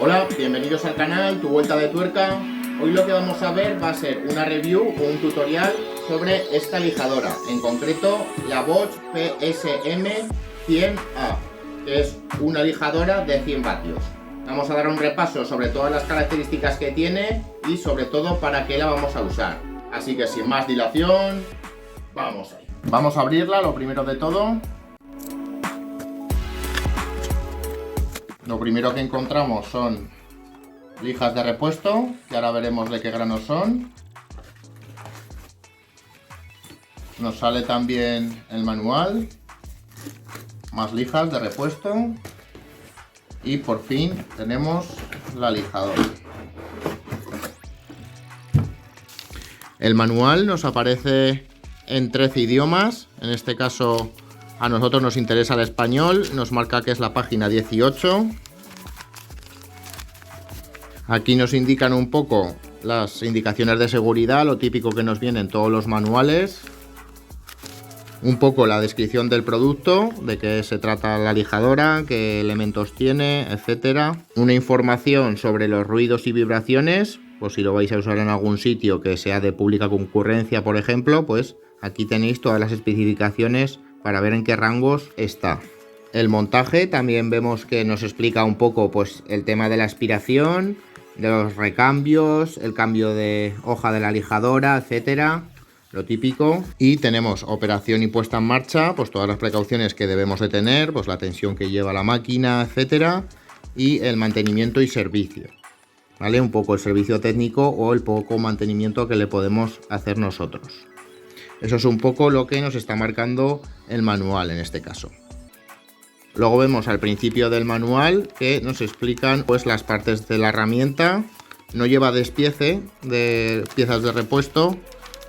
Hola, bienvenidos al canal Tu Vuelta de Tuerca. Hoy lo que vamos a ver va a ser una review o un tutorial sobre esta lijadora, en concreto la Bosch PSM 100A, que es una lijadora de 100 vatios. Vamos a dar un repaso sobre todas las características que tiene y sobre todo para qué la vamos a usar. Así que sin más dilación, vamos ahí. Vamos a abrirla, lo primero de todo. Lo primero que encontramos son lijas de repuesto, que ahora veremos de qué grano son. Nos sale también el manual, más lijas de repuesto y por fin tenemos la lijadora. El manual nos aparece en 13 idiomas, en este caso a nosotros nos interesa el español, nos marca que es la página 18. Aquí nos indican un poco las indicaciones de seguridad, lo típico que nos viene en todos los manuales. Un poco la descripción del producto, de qué se trata la lijadora, qué elementos tiene, etcétera. Una información sobre los ruidos y vibraciones, pues si lo vais a usar en algún sitio que sea de pública concurrencia, por ejemplo, pues aquí tenéis todas las especificaciones para ver en qué rangos está. El montaje también vemos que nos explica un poco pues el tema de la aspiración, de los recambios, el cambio de hoja de la lijadora, etcétera, lo típico. Y tenemos operación y puesta en marcha, pues todas las precauciones que debemos de tener, pues la tensión que lleva la máquina, etcétera, y el mantenimiento y servicio, ¿vale? Un poco el servicio técnico o el poco mantenimiento que le podemos hacer nosotros. Eso es un poco lo que nos está marcando el manual en este caso. Luego vemos al principio del manual que nos explican pues las partes de la herramienta. No lleva despiece de piezas de repuesto,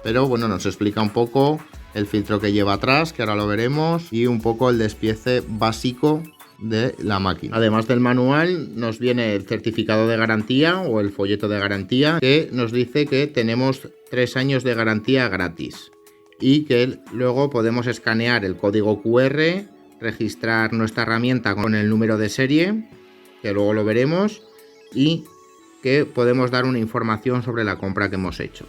pero bueno, nos explica un poco el filtro que lleva atrás, que ahora lo veremos, y un poco el despiece básico de la máquina. Además del manual nos viene el certificado de garantía o el folleto de garantía, que nos dice que tenemos 3 años de garantía gratis y que luego podemos escanear el código QR, registrar nuestra herramienta con el número de serie, que luego lo veremos, y que podemos dar una información sobre la compra que hemos hecho.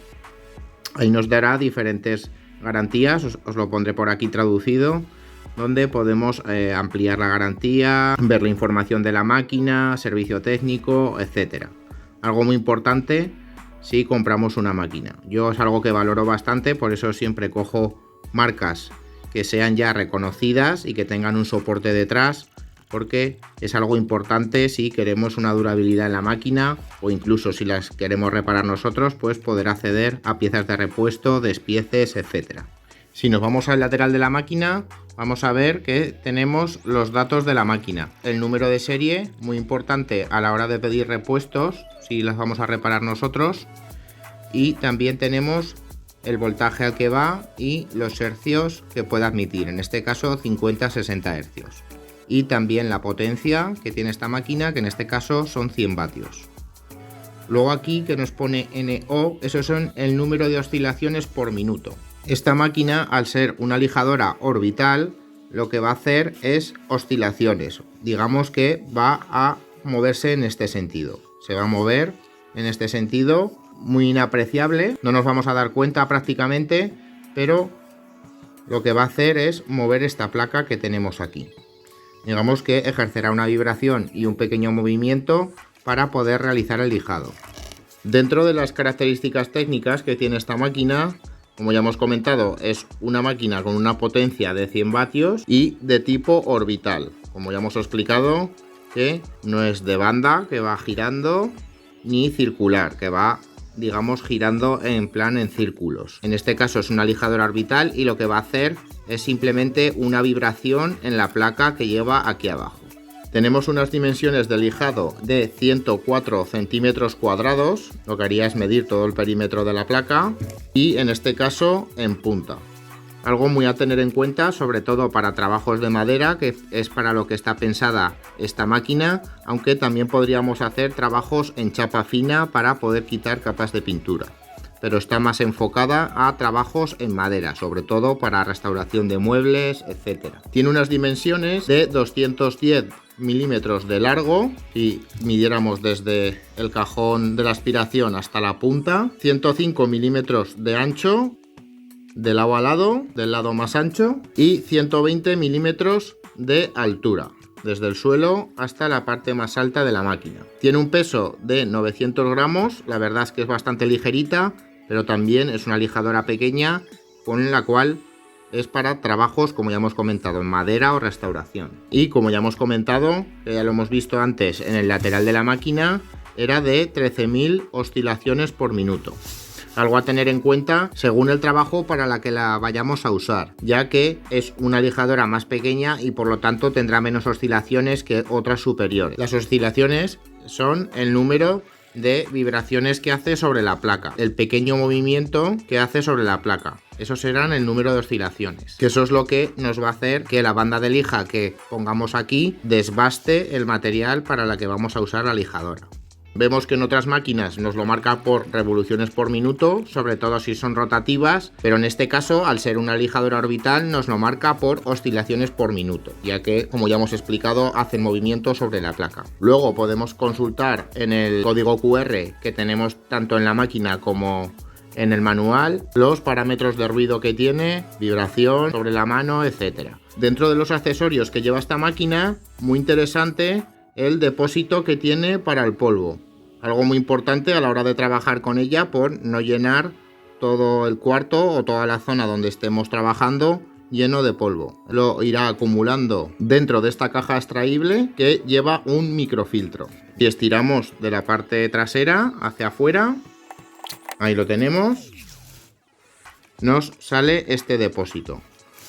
Ahí nos dará diferentes garantías, os lo pondré por aquí traducido, donde podemos ampliar la garantía, ver la información de la máquina, servicio técnico, etcétera. Algo muy importante si compramos una máquina. Yo es algo que valoro bastante, por eso siempre cojo marcas que sean ya reconocidas y que tengan un soporte detrás, porque es algo importante si queremos una durabilidad en la máquina o incluso si las queremos reparar nosotros, pues poder acceder a piezas de repuesto, despieces, etcétera. Si nos vamos al lateral de la máquina, vamos a ver que tenemos los datos de la máquina. El número de serie, muy importante a la hora de pedir repuestos, si las vamos a reparar nosotros. Y también tenemos el voltaje al que va y los hercios que puede admitir, en este caso 50-60 hercios. Y también la potencia que tiene esta máquina, que en este caso son 100 vatios. Luego aquí que nos pone NO, esos son el número de oscilaciones por minuto. Esta máquina, al ser una lijadora orbital, lo que va a hacer es oscilaciones. Digamos que va a moverse en este sentido. Se va a mover en este sentido, muy inapreciable. No nos vamos a dar cuenta prácticamente, pero lo que va a hacer es mover esta placa que tenemos aquí. Digamos que ejercerá una vibración y un pequeño movimiento para poder realizar el lijado. Dentro de las características técnicas que tiene esta máquina, como ya hemos comentado, es una máquina con una potencia de 100 vatios y de tipo orbital. Como ya hemos explicado, que no es de banda, que va girando, ni circular, que va, digamos, girando en plan en círculos. En este caso es una lijadora orbital y lo que va a hacer es simplemente una vibración en la placa que lleva aquí abajo. Tenemos unas dimensiones de lijado de 104 centímetros cuadrados, lo que haría es medir todo el perímetro de la placa, y en este caso en punta. Algo muy a tener en cuenta, sobre todo para trabajos de madera, que es para lo que está pensada esta máquina, aunque también podríamos hacer trabajos en chapa fina para poder quitar capas de pintura. Pero está más enfocada a trabajos en madera, sobre todo para restauración de muebles, etc. Tiene unas dimensiones de 210 milímetros de largo, si midiéramos desde el cajón de la aspiración hasta la punta, 105 milímetros de ancho de lado a lado, del lado más ancho, y 120 milímetros de altura, desde el suelo hasta la parte más alta de la máquina. Tiene un peso de 900 gramos, la verdad es que es bastante ligerita, pero también es una lijadora pequeña con la cual es para trabajos, como ya hemos comentado, en madera o restauración. Y como ya hemos comentado, que ya lo hemos visto antes en el lateral de la máquina, era de 13.000 oscilaciones por minuto. Algo a tener en cuenta según el trabajo para la que la vayamos a usar, ya que es una lijadora más pequeña y por lo tanto tendrá menos oscilaciones que otras superiores. Las oscilaciones son el número de vibraciones que hace sobre la placa, el pequeño movimiento que hace sobre la placa. Esos serán el número de oscilaciones, que eso es lo que nos va a hacer que la banda de lija que pongamos aquí desbaste el material para la que vamos a usar la lijadora. Vemos que en otras máquinas nos lo marca por revoluciones por minuto, sobre todo si son rotativas, pero en este caso, al ser una lijadora orbital, nos lo marca por oscilaciones por minuto, ya que, como ya hemos explicado, hacen movimiento sobre la placa. Luego podemos consultar en el código QR que tenemos tanto en la máquina como en el manual los parámetros de ruido que tiene, vibración sobre la mano, etc. Dentro de los accesorios que lleva esta máquina, muy interesante el depósito que tiene para el polvo. Algo muy importante a la hora de trabajar con ella por no llenar todo el cuarto o toda la zona donde estemos trabajando lleno de polvo. Lo irá acumulando dentro de esta caja extraíble que lleva un microfiltro. Si estiramos de la parte trasera hacia afuera, ahí lo tenemos, nos sale este depósito.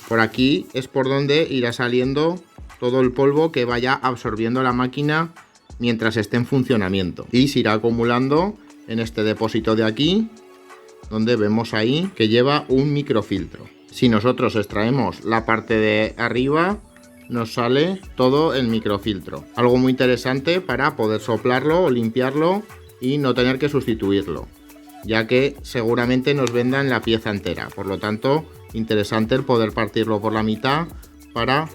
Por aquí es por donde irá saliendo todo el polvo que vaya absorbiendo la máquina mientras esté en funcionamiento, y se irá acumulando en este depósito de aquí, donde vemos ahí que lleva un microfiltro. Si nosotros extraemos la parte de arriba, nos sale todo el microfiltro. Algo muy interesante para poder soplarlo o limpiarlo y no tener que sustituirlo, ya que seguramente nos vendan la pieza entera. Por lo tanto, interesante el poder partirlo por la mitad para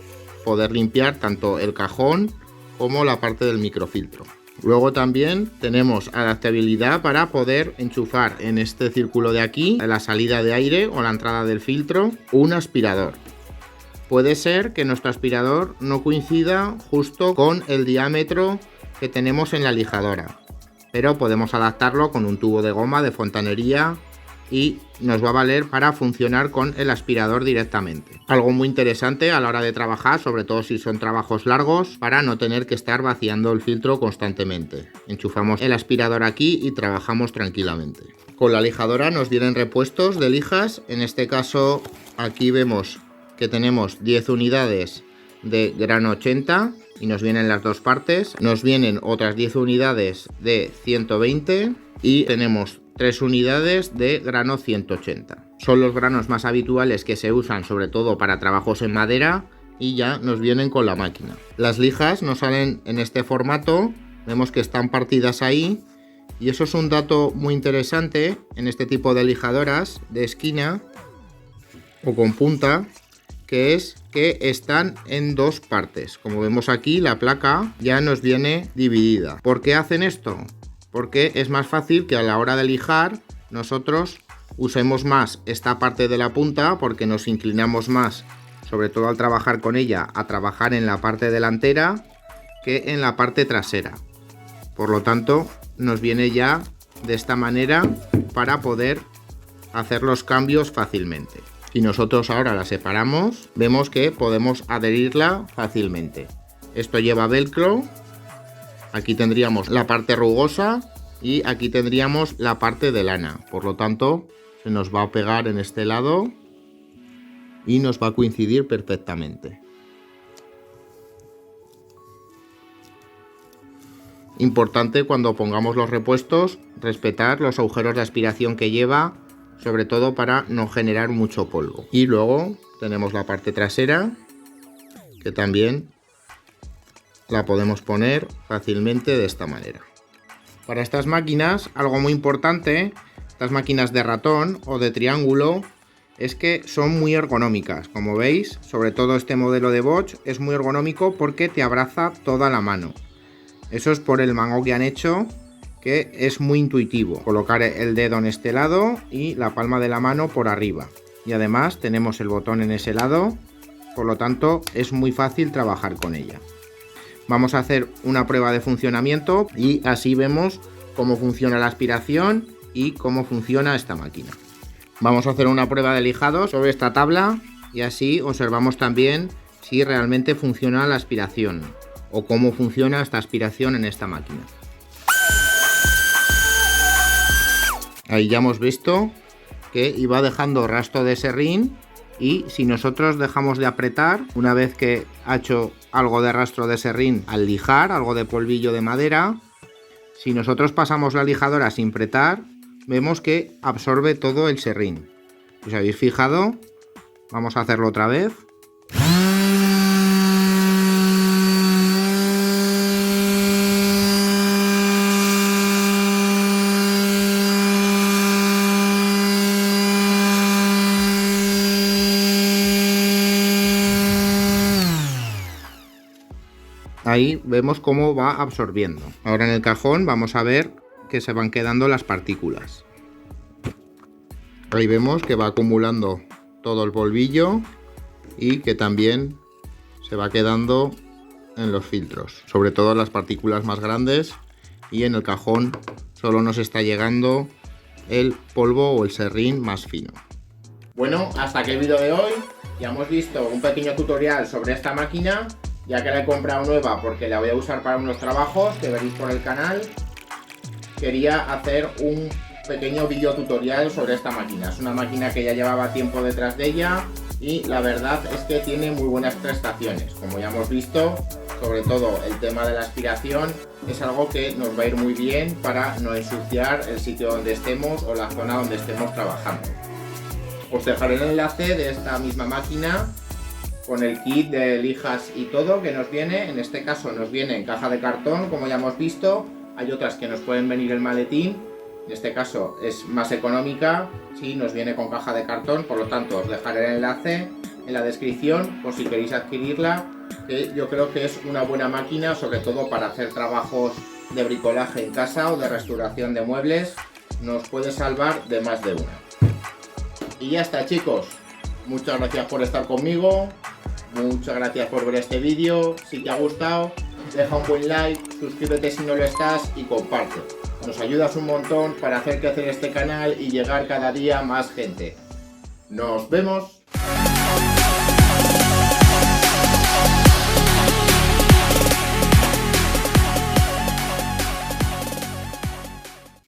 poder limpiar tanto el cajón como la parte del microfiltro. Luego también tenemos adaptabilidad para poder enchufar en este círculo de aquí, en la salida de aire o la entrada del filtro, un aspirador. Puede ser que nuestro aspirador no coincida justo con el diámetro que tenemos en la lijadora, pero podemos adaptarlo con un tubo de goma de fontanería y nos va a valer para funcionar con el aspirador directamente. Algo muy interesante a la hora de trabajar, sobre todo si son trabajos largos, para no tener que estar vaciando el filtro constantemente. Enchufamos el aspirador aquí y trabajamos tranquilamente. Con la lijadora nos vienen repuestos de lijas. En este caso aquí vemos que tenemos 10 unidades de grano 80 y nos vienen las dos partes. Nos vienen otras 10 unidades de 120 y tenemos 3 unidades de grano 180. Son los granos más habituales que se usan sobre todo para trabajos en madera y ya nos vienen con la máquina. Las lijas nos salen en este formato, vemos que están partidas ahí y eso es un dato muy interesante en este tipo de lijadoras de esquina o con punta, que es que están en dos partes. Como vemos aquí, la placa ya nos viene dividida. ¿Por qué hacen esto? Porque es más fácil que a la hora de lijar nosotros usemos más esta parte de la punta, porque nos inclinamos más, sobre todo al trabajar con ella, a trabajar en la parte delantera que en la parte trasera. Por lo tanto, nos viene ya de esta manera para poder hacer los cambios fácilmente. Si nosotros ahora la separamos, vemos que podemos adherirla fácilmente. Esto lleva velcro. Aquí tendríamos la parte rugosa y aquí tendríamos la parte de lana. Por lo tanto, se nos va a pegar en este lado y nos va a coincidir perfectamente. Importante cuando pongamos los repuestos, respetar los agujeros de aspiración que lleva, sobre todo para no generar mucho polvo. Y luego tenemos la parte trasera, que también la podemos poner fácilmente de esta manera. Para estas máquinas, algo muy importante, estas máquinas de ratón o de triángulo, es que son muy ergonómicas. Como veis, sobre todo este modelo de Bosch es muy ergonómico porque te abraza toda la mano. Eso es por el mango que han hecho, que es muy intuitivo. Colocar el dedo en este lado y la palma de la mano por arriba. Y además tenemos el botón en ese lado, por lo tanto es muy fácil trabajar con ella. Vamos a hacer una prueba de funcionamiento y así vemos cómo funciona la aspiración y cómo funciona esta máquina. Vamos a hacer una prueba de lijado sobre esta tabla y así observamos también si realmente funciona la aspiración o cómo funciona esta aspiración en esta máquina. Ahí ya hemos visto que iba dejando rastro de serrín y si nosotros dejamos de apretar, una vez que ha hecho algo de rastro de serrín al lijar, algo de polvillo de madera, si nosotros pasamos la lijadora sin apretar, vemos que absorbe todo el serrín. ¿Os habéis fijado? Vamos a hacerlo otra vez. Ahí vemos cómo va absorbiendo. Ahora en el cajón vamos a ver que se van quedando las partículas. Ahí vemos que va acumulando todo el polvillo y que también se va quedando en los filtros, sobre todo las partículas más grandes, y en el cajón solo nos está llegando el polvo o el serrín más fino. Bueno, hasta aquí el vídeo de hoy. Ya hemos visto un pequeño tutorial sobre esta máquina, ya que la he comprado nueva porque la voy a usar para unos trabajos que veréis por el canal. Quería hacer un pequeño vídeo tutorial sobre esta máquina. Es una máquina que ya llevaba tiempo detrás de ella y la verdad es que tiene muy buenas prestaciones. Como ya hemos visto, sobre todo el tema de la aspiración es algo que nos va a ir muy bien para no ensuciar el sitio donde estemos o la zona donde estemos trabajando. Os dejaré el enlace de esta misma máquina con el kit de lijas y todo que nos viene. En este caso nos viene en caja de cartón, como ya hemos visto. Hay otras que nos pueden venir el maletín. En este caso es más económica si nos viene con caja de cartón, por lo tanto os dejaré el enlace en la descripción por si queréis adquirirla, que yo creo que es una buena máquina, sobre todo para hacer trabajos de bricolaje en casa o de restauración de muebles. Nos puede salvar de más de una. Y ya está, chicos. Muchas gracias por estar conmigo. Muchas gracias por ver este vídeo. Si te ha gustado, deja un buen like, suscríbete si no lo estás y comparte. Nos ayudas un montón para hacer crecer este canal y llegar cada día a más gente. ¡Nos vemos!